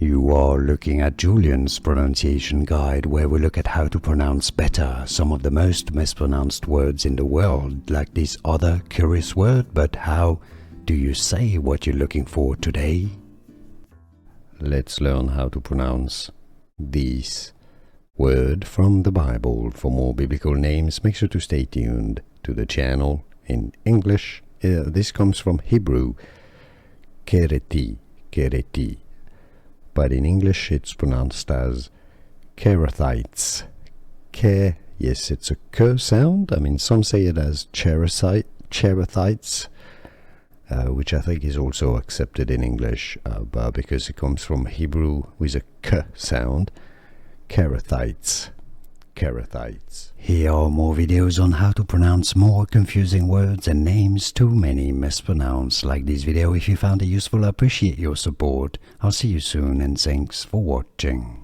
You are looking at Julian's pronunciation guide, where we look at how to pronounce better some of the most mispronounced words in the world, like this other curious word. But how do you say what you're looking for today? Let's learn how to pronounce this word from the Bible. For more biblical names, make sure to stay tuned to the channel. In English, this comes from Hebrew, Cherethites. But in English it's pronounced as Cherethites. Yes, it's a K sound. I mean, some say it as Cherethites, which I think is also accepted in English, but because it comes from Hebrew with a K sound, Cherethites. Here are more videos on how to pronounce more confusing words and names too many mispronounced. Like this video if you found it useful. I appreciate your support. I'll see you soon and thanks for watching.